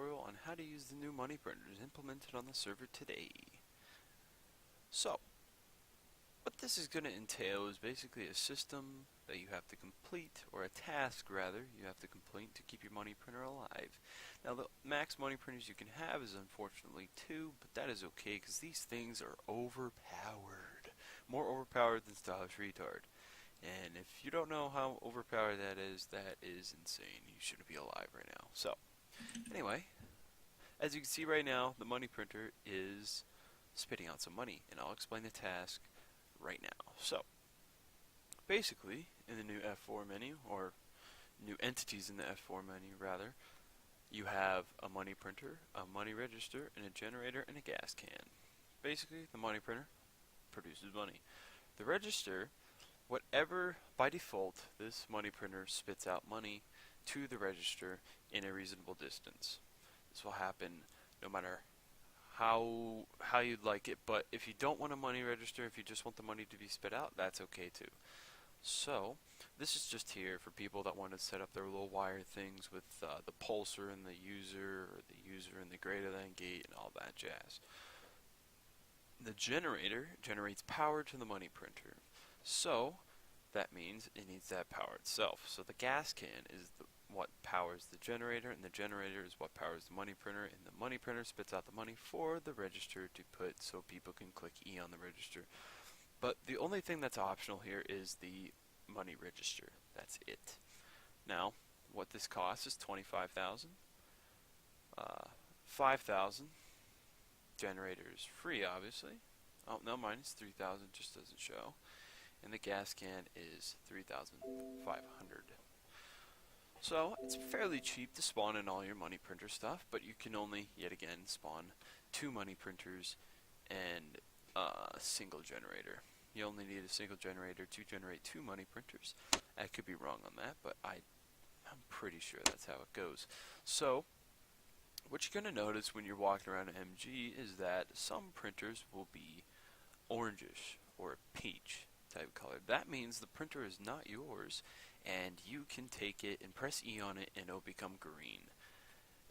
tutorial on how to use the new money printers implemented on the server today. So, what this is going to entail is basically a system that you have to complete, or a task rather, you have to complete to keep your money printer alive. Now the max money printers you can have is unfortunately 2, but that is okay because these things are overpowered. More overpowered than Stylish Retard. And if you don't know how overpowered that is insane. You shouldn't be alive right now. So, anyway, as you can see right now, the money printer is spitting out some money, and I'll explain the task right now. So, basically, in the new F4 menu, or new entities in the F4 menu rather, you have a money printer, a money register, and a generator, and a gas can. Basically, the money printer produces money. The register, whatever, by default, this money printer spits out money to the register in a reasonable distance. This will happen no matter how you'd like it, but if you don't want a money register, if you just want the money to be spit out, that's okay too. So, this is just here for people that want to set up their little wire things with the pulser and the user, or the user and the greater than gate and all that jazz. The generator generates power to the money printer. So, that means it needs that power itself. So the gas can is what powers the generator, and the generator is what powers the money printer, and the money printer spits out the money for the register to put so people can click E on the register. But the only thing that's optional here is the money register. That's it. Now, what this costs is 25,000. 5,000. Generator is free, obviously. Oh, no, mine is 3,000, just doesn't show. And the gas can is 3,500. So, it's fairly cheap to spawn in all your money printer stuff, but you can only, yet again, spawn 2 money printers and a single generator. You only need a single generator to generate 2 money printers. I could be wrong on that, but I'm pretty sure that's how it goes. So, what you're going to notice when you're walking around MG is that some printers will be orangish or peach type color. That means the printer is not yours, and you can take it and press E on it and it'll become green.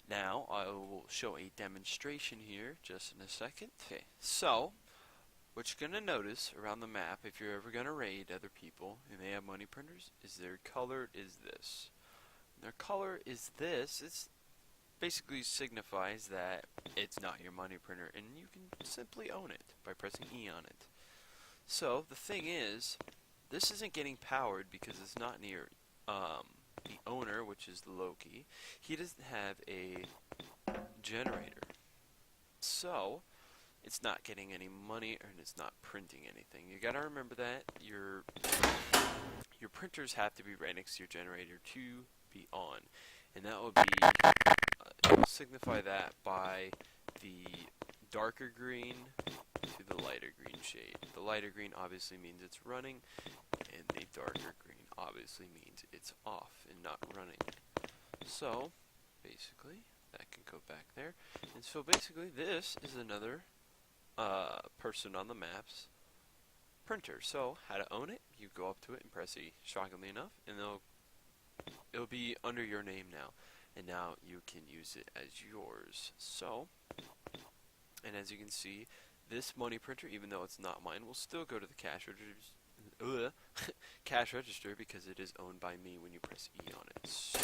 Now I will show a demonstration here just in a second. Okay, so what you're going to notice around the map, if you're ever going to raid other people and they have money printers, is their color is this. Their color is this. It's basically signifies that it's not your money printer, and you can simply own it by pressing E on it. So the thing is, this isn't getting powered because it's not near the owner, which is Loki. He doesn't have a generator, so it's not getting any money and it's not printing anything. You gotta remember that your printers have to be right next to your generator to be on, and that will be signify that by the darker green to the lighter green shade. The lighter green obviously means it's running, and the darker green obviously means it's off and not running. So, basically, that can go back there. And so basically, this is another person on the map's printer. So, how to own it, you go up to it and press E, shockingly enough, and it'll be under your name now. And now you can use it as yours. So, and as you can see, this money printer, even though it's not mine, will still go to the cash register because it is owned by me when you press E on it. So,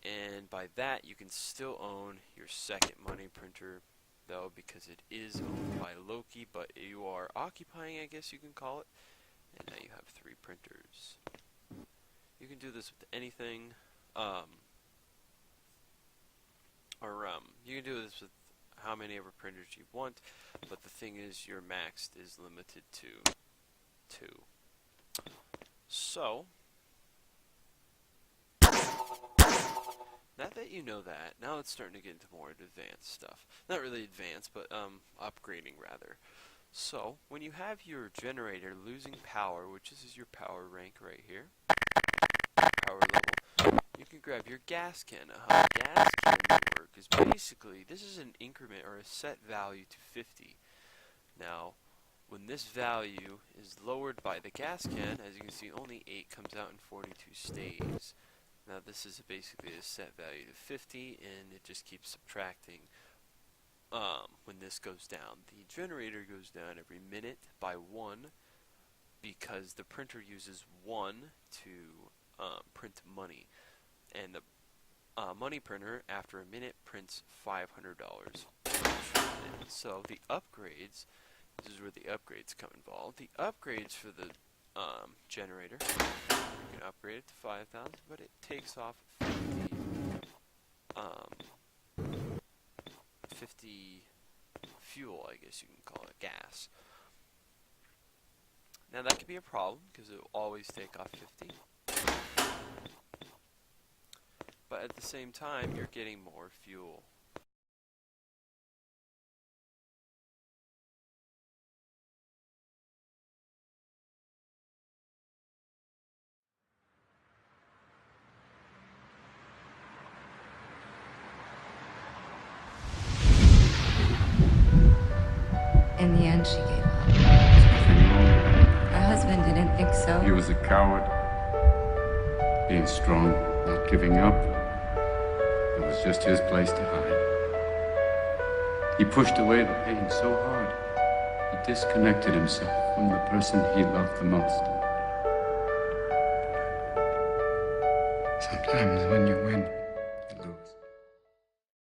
and by that, you can still own your second money printer, though, because it is owned by Loki, but you are occupying, I guess you can call it. And now you have 3 printers. You can do this with anything. You can do this with how many ever printers you want, but the thing is, your max is limited to 2. So, now that you know that, now it's starting to get into more advanced stuff. Not really advanced, but upgrading rather. So, when you have your generator losing power, which is your power rank right here, power level, you can grab your gas can. How the gas can work is basically, this is an increment or a set value to 50. Now, when this value is lowered by the gas can, as you can see, only 8 comes out and 42 stays. Now this is basically a set value to 50, and it just keeps subtracting when this goes down. The generator goes down every minute by 1 because the printer uses 1 to print money, and the money printer after a minute prints $500. So the upgrades, this is where the upgrades come involved. The upgrades for the generator, you can upgrade it to 5,000, but it takes off 50 fuel, I guess you can call it, gas. Now that could be a problem because it will always take off 50. But at the same time, you're getting more fuel. In the end, she gave up. Her husband didn't think so. He was a coward. Being strong, not giving up. It was just his place to hide. He pushed away the pain so hard, he disconnected himself from the person he loved the most. Sometimes when you win,